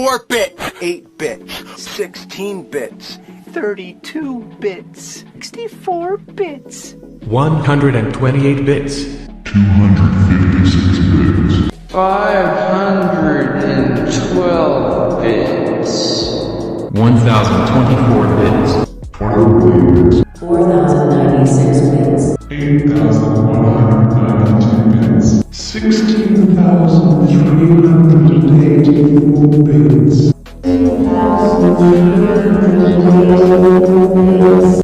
64 bits, 8 bits, 16 bits, 32 bits, 64 bits, 128 bits, 256 bits, 512 bits, 1024 bits, 4096 bits, 8,192 bits, 16,384 bits, 8,384